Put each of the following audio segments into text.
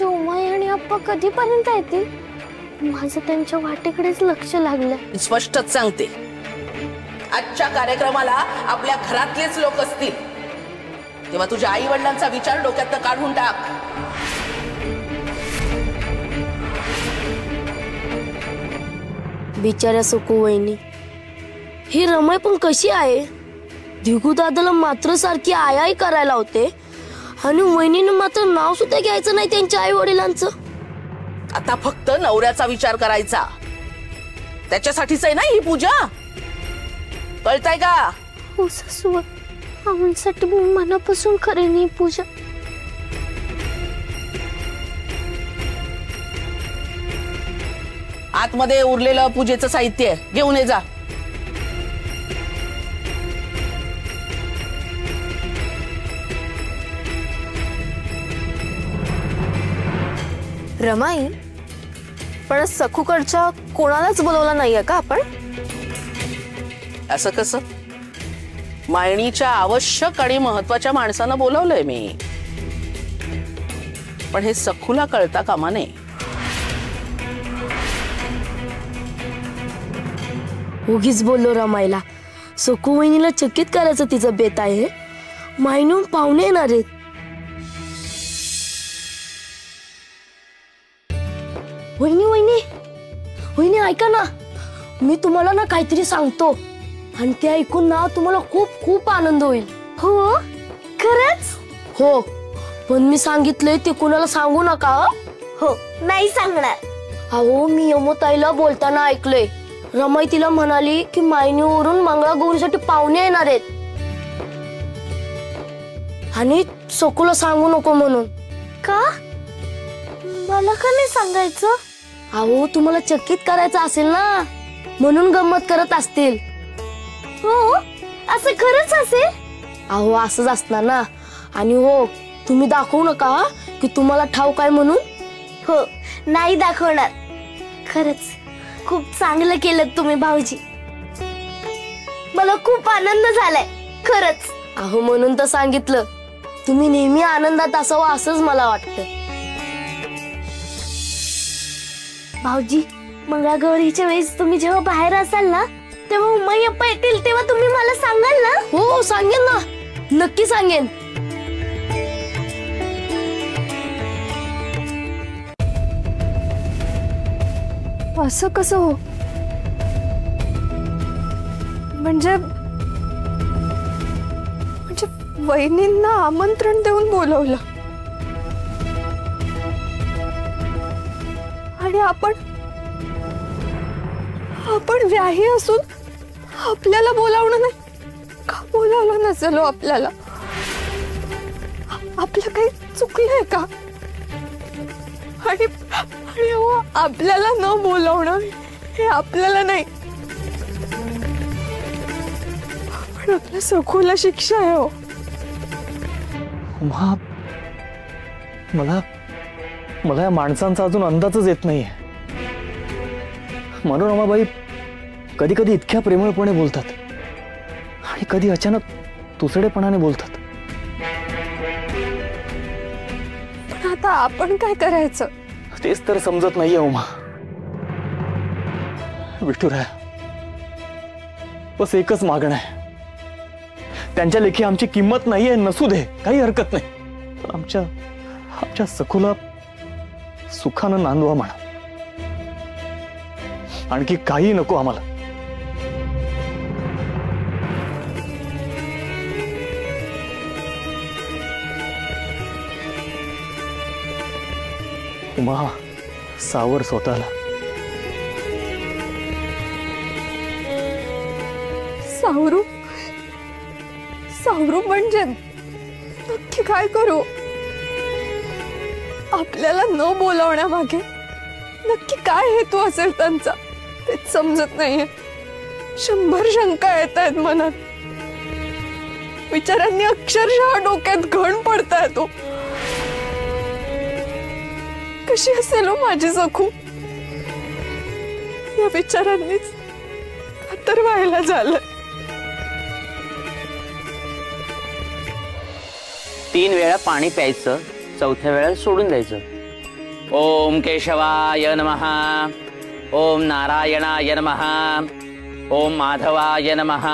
आमची उमाई आणि आप्पा कधीपर्यंत येतील? माझं त्यांच्या वाटेकडेच लक्ष लागलंय. स्पष्टच सांगते, आजच्या कार्यक्रमाला आपल्या घरातलेच लोक असतील तेव्हा तुझ्या आई वडिलांचा विचार डोक्यातनं काढून टाक. बिचाऱ्या सुकू वहिनी, ही रमाई पण कशी आहे? दिगू दादाला मात्र सारखी आई आई करायला होते आणि वहिनीने मात्र नाव सुद्धा घ्यायचं नाही त्यांच्या आई वडिलांचं. आता फक्त नवऱ्याचा विचार करायचा, त्याच्यासाठीच आहे ना ही पूजा, कळतंय का? हो सासूबाई, आमच्यासाठी मनापासून करेन ही पूजा. आतमध्ये उरलेलं पूजेचं साहित्य घेऊन ये जा. रमाई, पण सखूकडच्या कोणालाच बोलवलं नाहीये का आपण? असं कसं? मायणीच्या आवश्यक आणि महत्वाच्या माणसांना बोलवलंय मी, पण हे सखूला कळता कामा नये. उगीच बोललो रमाईला. सखू वहिनीला चकित करायचं तिचं बेत आहे. मायनून पाहुणे येणार आहेत. वहिनी वहिनी वहिनी ऐका ना, मी तुम्हाला ना काहीतरी सांगतो आणि ते ऐकून ना तुम्हाला खूप खूप आनंद होईल. हो खरंच? हो, पण मी सांगितलंय ते कोणाला सांगू नका. हो नाही सांगणार. अहो मी यमोताईला बोलताना ऐकलंय, रमाई तिला म्हणाली की मायनीवरून मंगळागौरीसाठी पाहुणे येणार आहेत आणि सखूला सांगू नको म्हणून. का? मला का नाही सांगायचं? अहो तुम्हाला चकित करायचं असेल ना, म्हणून गंमत करत असतील. हो असं खरंच असेल? अहो असंच असणार ना. आणि हो, तुम्ही दाखवू नका की तुम्हाला ठाऊक आहे म्हणून. हो नाही दाखवणार. खरंच खूप चांगलं केलं तुम्ही भाऊजी, मला खूप आनंद झालाय खरंच. अहो म्हणून तर सांगितलं, तुम्ही नेहमी आनंदात असावं असंच मला वाटतं. भाऊजी, मंगळागौरीच्या वेळेस तुम्ही जेव्हा बाहेर असाल ना, तेव्हा उमाई अप्पा येतील तेव्हा तुम्ही मला सांगाल ना? हो सांगेन ना, नक्की सांगेन. असं कसं हो? म्हणजे वहिनींना आमंत्रण देऊन बोलवलं आणि आपण व्याही असून आपल्याला बोलावणं नाही का? बोलावलं नसेल आपल्याला? आपलं काही चुकलंय का? आणि आपल्याला न बोलावणं हे आपल्याला नाही, पण आपल्या सखूला शिक्षा आहे. हो मला या माणसांचा अजून अंदाजच येत नाहीये. मनोरमाबाई कधी कधी इतक्या प्रेमळपणे बोलतात आणि कधी अचानक तुसडेपणाने बोलतात. पण आता आपण काय करायचं तेच तर समजत नाहीये उमा. विठुराया, बस एकच मागणं आहे, त्यांच्या लेखी आमची किंमत नाहीये, नसू दे, काही हरकत नाही, पण आमच्या सखूला सुखानं नांदवा म्हणा. आणखी काही नको आम्हाला. उमा, सावर स्वतःला. सावरू सावरू म्हणजे नक्की काय करू? आपल्याला न बोलावण्यामागे नक्की काय हेतू असेल त्यांचा तेच समजत नाहीये. 100 शंका येत आहेत मनात. विचारांनी अक्षरशः डोक्यात घण पडताय. तो कशी असेल माझी सखू? या विचारांनीच तर व्हायला झालं. 3 वेळा पाणी प्यायचं, 4थ्या वेळा सोडून द्यायचं. ओम केशवाय नमः, ओम नारायणाय नमः, ओम माधवाय नमः।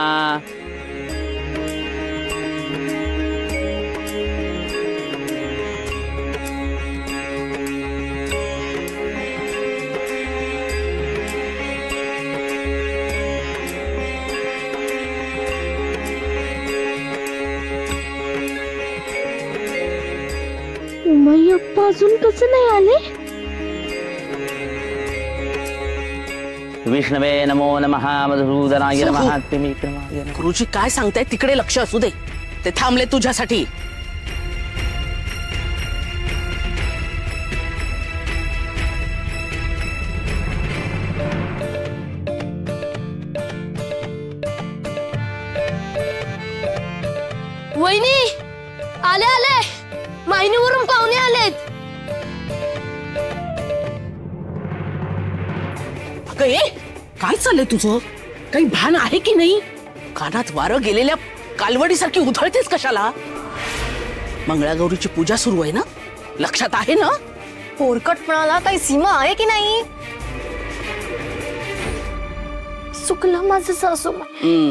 उमायप्पा अजून कसं नाही आले? विष्णवे नमो नमः, मधुसूदनाय नमः, त्रिविक्रमाय नमः। गुरुजी काय सांगताय तिकडे लक्ष असू दे, ते थांबले तुझ्यासाठी। वहिनी आले आले, मायनीवरून पाहुणे आलेत। अगं ए, काय चाललंय तुझं? काही भान आहे की नाही? कानात वारं गेलेल्या कालवडीसारखी उधळतेस कशाला? मंगळागौरीची पूजा सुरू आहे ना, लक्षात आहे ना? पोरकटपणाला काही सीमा आहे की नाही? चुकलं माझं सासूबाई,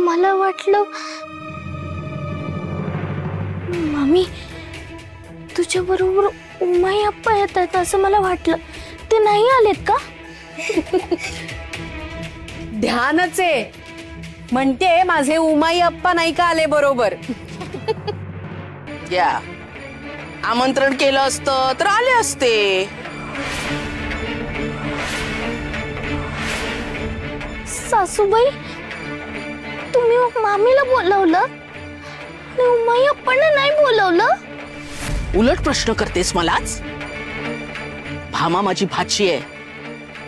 मला वाटलं मामी तुझ्या बरोबर उमायप्पा येत आहेत असं मला वाटलं, ते नाही आलेत का? ध्यानच आहे, म्हणते माझे उमायप्पा नाही का आले बरोबर? या आमंत्रण केलं असतं तर आले असते। सासूबाई तुम्ही मामीला बोलवलं आणि उमायप्पांना नाही बोलवलं? उलट प्रश्न करतेस मलाच? भामा माझी भाची आहे,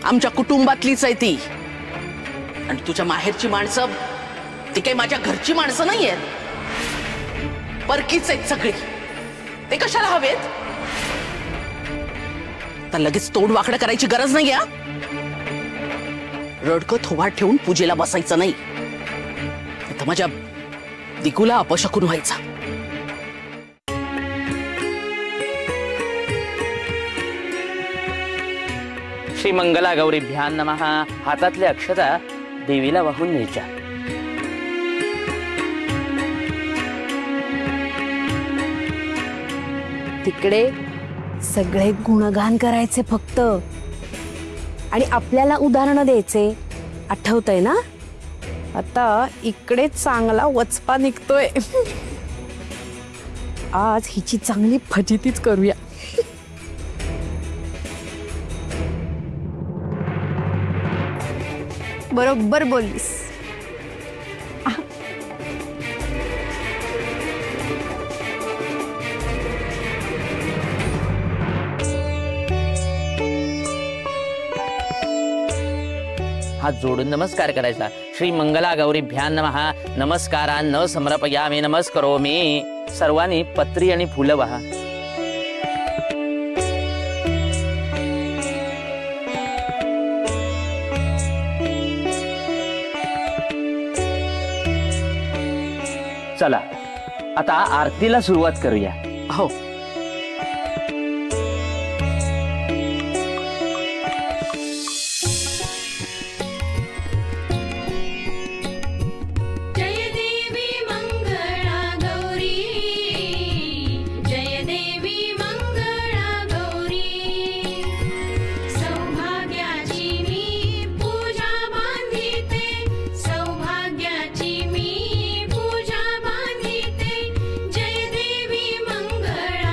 आमच्या कुटुंबातलीच आहे ती, आणि तुझ्या माहेरची माणसं ती काही माझ्या घरची माणसं नाही आहेत, परकीच आहेत सगळी। ते कशाला हवेत? तर लगेच तोड वाकडं करायची गरज नाही हा। रडकं थोवाड ठेवून पूजेला बसायचं नाही, तर माझ्या दिगूला अपशकुन व्हायचा। श्री मंगला गौरीभ्यां नमः। हातातले अक्षता देवीला वाहून न्यायच्या। तिकडे सगळे गुणगान करायचे फक्त, आणि आपल्याला उदाहरण द्यायचे, आठवतंय ना? आता इकडे चांगला वचपा निघतोय, आज हिची चांगली फजितीच करूया। बरोबर बोललीस। हात जोडून नमस्कार करायचा। श्री मंगला गौरीभ्यां नमः। नमस्कारान् न समर्पयामि, नमस्करोमि। सर्वांनी पत्री आणि फुलं वाहा। चला आता आरतीला सुरुवात करूया। हो, सौभाग्याची मी पूजा बांधिते, जय देवी मंगळा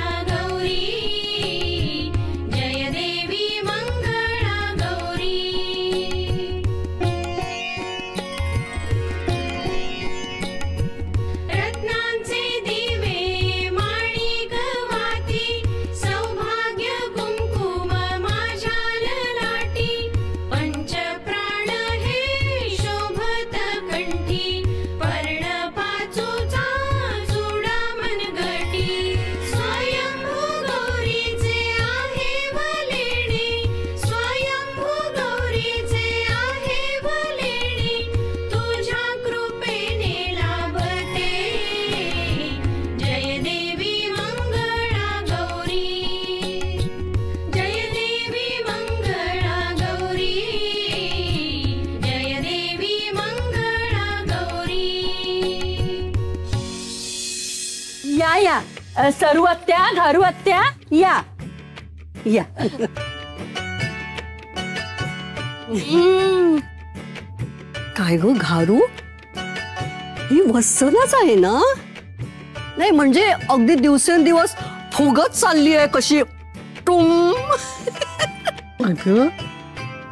सरू आत्या, घारू आत्या, या या. काय गो घारू, ही वत्सलाच आहे ना? नाही म्हणजे अगदी दिवसेंदिवस फुगत चालली आहे कशी टुम. अगं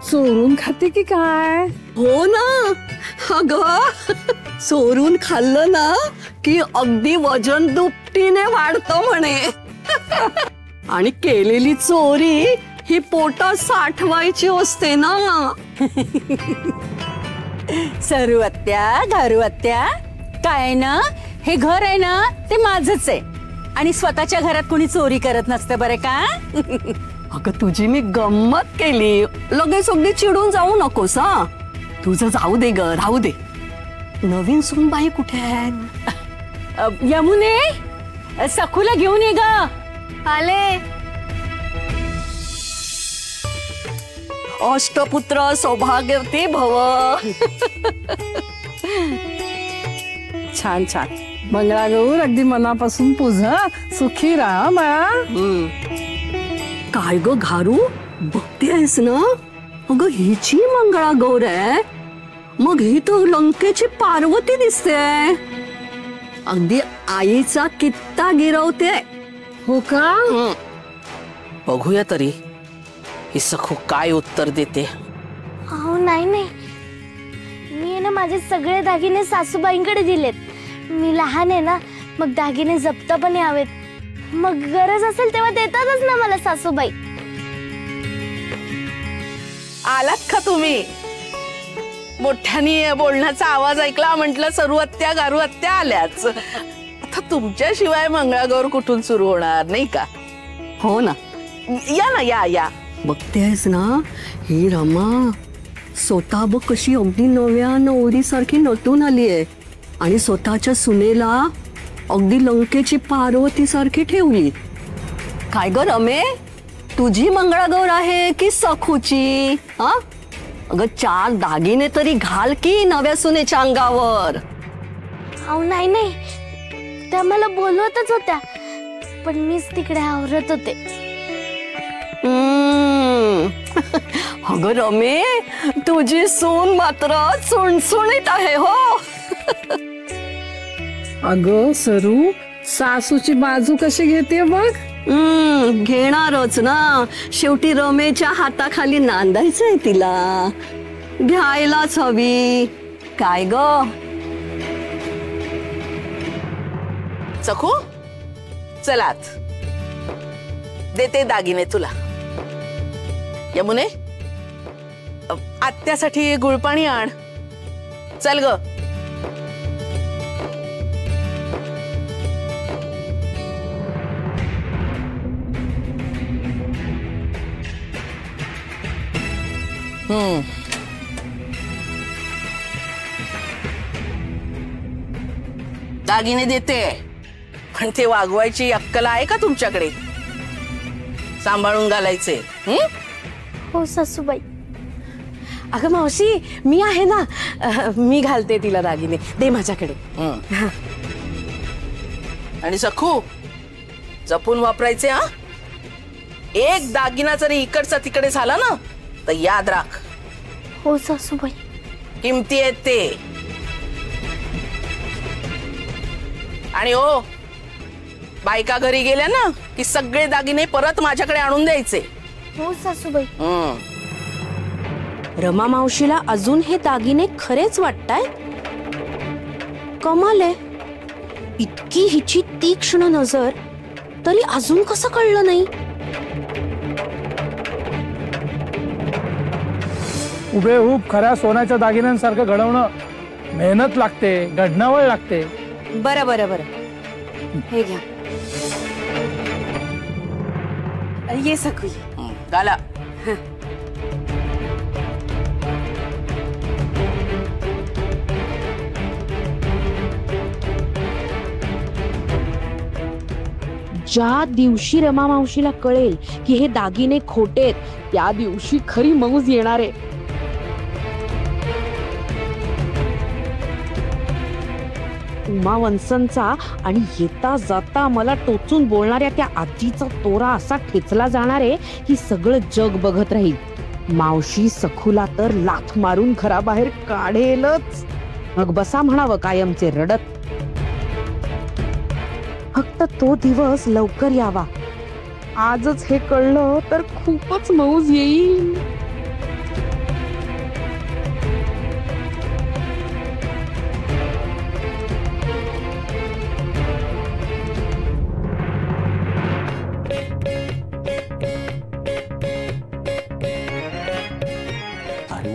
चोरून खाते की काय? हो ना. अगं चोरून खाल्लं ना की अगदी वजन दुपटीने वाढतं म्हणे. आणि केलेली चोरी ही पोटात साठवायची असते ना. सरू आत्या, घारू आत्या, काय ना, हे घर आहे ना ते माझंच आहे आणि स्वतःच्या घरात कोणी चोरी करत नसतं बरं का. अगं तुझी मी गंमत केली, लगेच अगदी चिडून जाऊ नकोस हा. तुझं जाऊ दे ग, राहू दे. नवीन सूनबाई कुठे आहेत? यमुने, सखूला घेऊन ये ग. आले. अष्टपुत्र सौभाग्यवती भव. छान छान. मंगळागौर अगदी मनापासून पूजा, सुखी राहा बाळा. काय ग घारू, बघतेस ना? अगं हिची मंगळागौर आहे, मग ही तर लंकेची पार्वती दिसते. अगदी आईचा कित्ता गिरवते. हो का? बघूया तरी ही सखू काय उत्तर देते. अहो नाही नाही, मी ना माझे सगळे दागिने सासूबाईंकडे दिलेत. मी लहान आहे ना, मग दागिने जप्त पण यावेत. मग गरज असेल तेव्हा देतातच ना मला सासूबाई. आलात का तुम्ही? मोठ्यानी बोलण्याचा आवाज ऐकला, म्हटलं सरू आत्या, गारू आत्या आल्याच. आता तुमच्याशिवाय मंगळागौर कुठून सुरू होणार, नाही का? हो ना. या ना, या या. बघतेस ना, ही रमा स्वतः बघ कशी अगदी नव्या नवरीसारखी नटून आली आहे आणि स्वतःच्या सुनेला अगदी लंकेची पार्वती सारखी ठेवली. काय ग रमे, तुझी मंगळागौर आहे की सखूची? हा अगं 4 दागिने तरी घाल की नव्या सुनेच्या अंगावर. अहो नाही नाही, त्या मला बोलवतच होत्या, पण मीच तिकडे आवरत होते. अगं रमे, तुझी सून मात्र सुणसुणीत आहे हो. अगं सरू, सासूची बाजू कशी घेते बघ. घेणारच ना, शेवटी रमेच्या हाताखाली नांदायचंय तिला, घ्यायलाच हवी. काय ग सखू, चलात, देते दागिने तुला. यमुने, आत्यासाठी गुळपाणी आण. चल ग. दागिने देते, पण ते वागवायची अक्कल आहे का तुमच्याकडे? सांभाळून घालायचे. हो सासूबाई. अगं मावशी, मी आहे ना, मी घालते तिला दागिने, दे माझ्याकडे. आणि सखू, जपून वापरायचे हा. एक दागिना जरी इकडचा तिकडे झाला ना तर याद राख. हो सासूबाई. किमती आहेत ते. आणि हो, बायका घरी गेल्या ना की सगळे दागिने परत माझ्याकडे आणून द्यायचे. हो सासूबाई. रमा मावशीला अजून हे दागिने खरेच वाटताय? कमाल आहे, इतकी हिची तीक्ष्ण नजर तरी अजून कसं कळलं नाही? हुबेहूब खऱ्या सोन्याच्या दागिन्यांसारखं घडवणं मेहनत लागते, घडणावळ लागते. बरं बरं बरं, हे घ्या. ये सखू, घाला. ज्या दिवशी रमा मावशीला कळेल की हे दागिने खोटेत, त्या दिवशी खरी मौज येणार आहे. उमा वंसनचा आणि येता जाता मला टोचून बोलणाऱ्या त्या आजीचा तोरा असा ठेचला जाणार आहे की सगळं जग बघत राहील. मावशी सखूला तर लाथ मारून घराबाहेर काढेलच. मग बसा म्हणावं कायमचे रडत. फक्त तो दिवस लवकर यावा. आजच हे कळलं तर खूपच मौज येईल.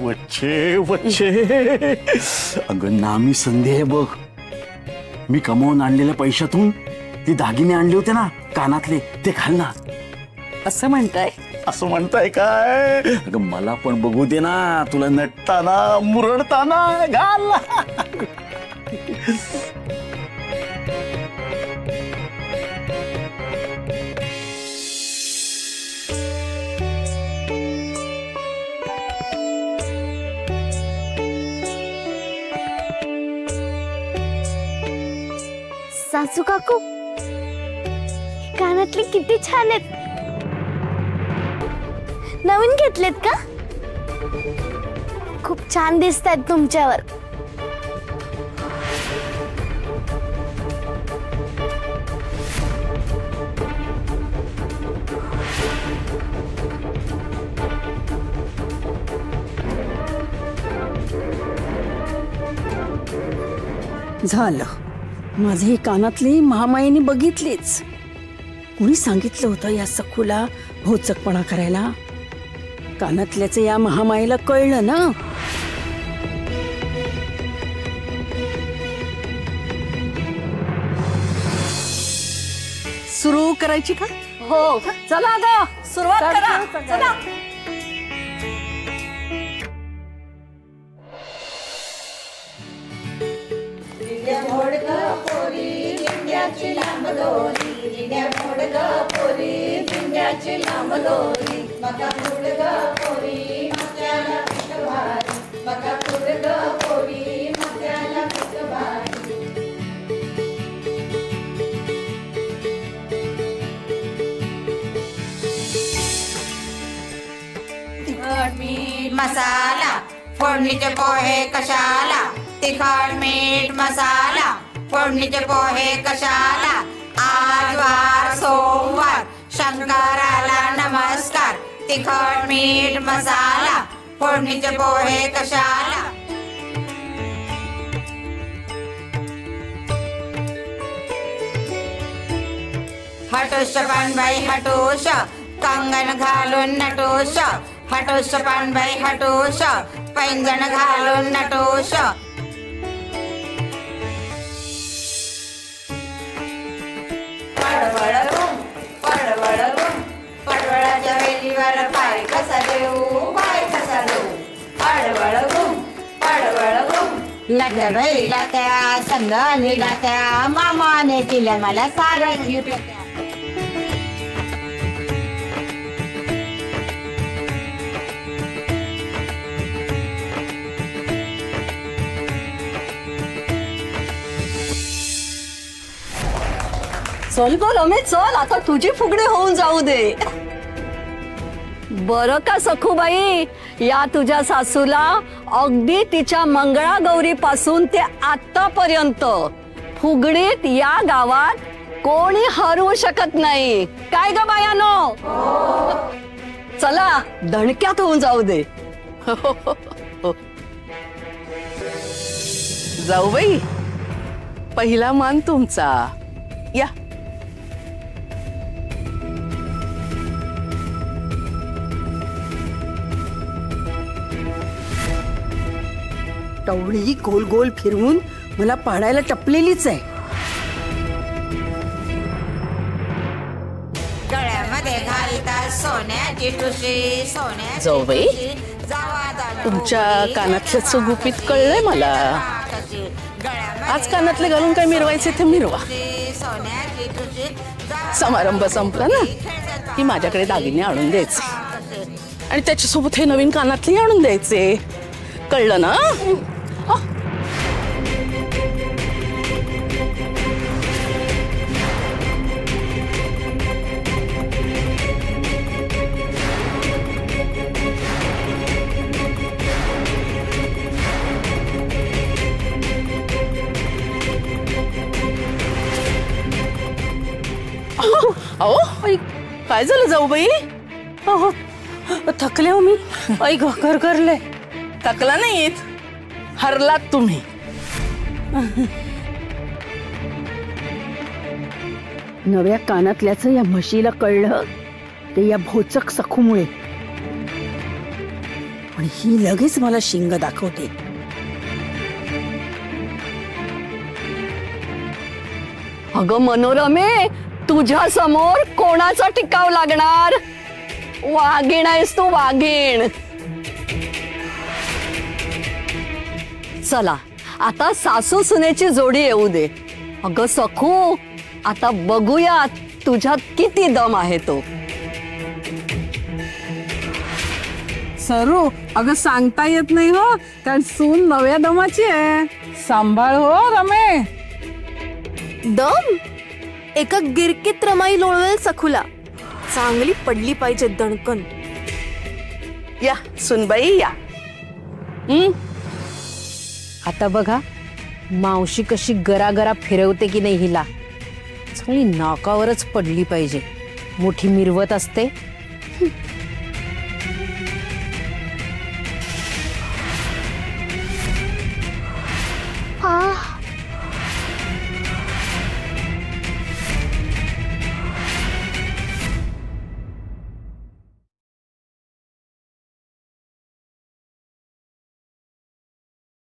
वच्छे वच्छे, अगं नामी संधी आहे बघ. मी कमवून आणलेल्या पैशातून ती दागिने आणले होते ना कानातले, ते घाल ना. असं म्हणताय? असं म्हणताय काय? अगं मला पण बघू दे ना, तुला नटताना मुरडताना. घाल ना. सासू काकू, कानातले किती छान आहेत. नवीन घेतलेत का? खूप छान दिसतायत तुमच्यावर. झालं, माझी ही कानातली महामाईने बघितलीच. कुणी सांगितलं होतं या सखूला भोचकपणा करायला? कानातल्याचं या महामाईला कळलं ना. सुरू करायची का? हो, चला ग सुरुवात करा. चला. तिखट मीठ मसाला फोडणीचे पोहे कशाला. तिखट मीठ मसाला फोडणीचे पोहे कशाला. आज वार सोमवार शंकराला नमस्कार. तिखट मीठ मसाला फोडणीचे पोहे कशाला. हटूश पानबाई हटूश कंगन घालून नटूश. हटूश पानबाई हटूश पैंजण घालून नटूश. पडवळाच्या वेलीवर पाय कसा देऊ, पाय कसा देऊ. पडवळ घुम लाट्या बाई लाट्या संगाने लाट्या. मामाने दिल्या मला सारं गिफ्ट. चल ग रमेश चल, आता तुझी फुगडी होऊन जाऊ दे. बरं का सखूबाई, या तुझ्या सासूला अगदी तिच्या मंगळागौरी पासून ते आतापर्यंत फुगडीत या गावात कोणी हरवू शकत नाही. काय ग बायानो? चला दणक्यात होऊन जाऊ दे. जाऊ बाई, पहिला मान तुमचा. या. टवळी गोल गोल फिरवून मला पाडायला टपलेलीच आहे. गळ्यामध्ये घालतात सोन्याची ठुशी. सोन्याची जाऊ बाई, तुमच्या कानातल्याचं गुपित कळलंय मला. आज कानातले घालून काय मिरवायचे ते मिरवा. समारंभ संपला ना की माझ्याकडे दागिने आणून द्यायचे आणि त्याच्यासोबत हे नवीन कानातले आणून द्यायचे. कळलं ना? काय झालं जाऊबाई? अहो, थकले हो मी. ऐक करले. थकला नाहीत, हरलात तुम्ही. नव्या कानातल्याचं या म्हशीला कळलं ते या भोचक सखूमुळे. आणि ही लगेच मला शिंग दाखवते. अगं मनोरमे, तुझ्या समोर कोणाचा टिकाव लागणार? वाघीण आहेस तू, वाघीण. चला आता सासू सुनेची जोडी येऊ दे. अगं सखू, आता बघूयात तुझ्यात किती दम आहे तो. सरू, अगं सांगता येत नाही हो, कारण सून नव्या दमाची आहे. सांभाळ हो रमे. दम एका गिरकीत रमाई लोळवेल सखूला. चांगली पडली पाहिजे दणकन. या सुनबाई या. आता बघा मावशी कशी गरागरा फिरवते की नाही हिला. चांगली नाकावरच पडली पाहिजे. मोठी मिरवत असते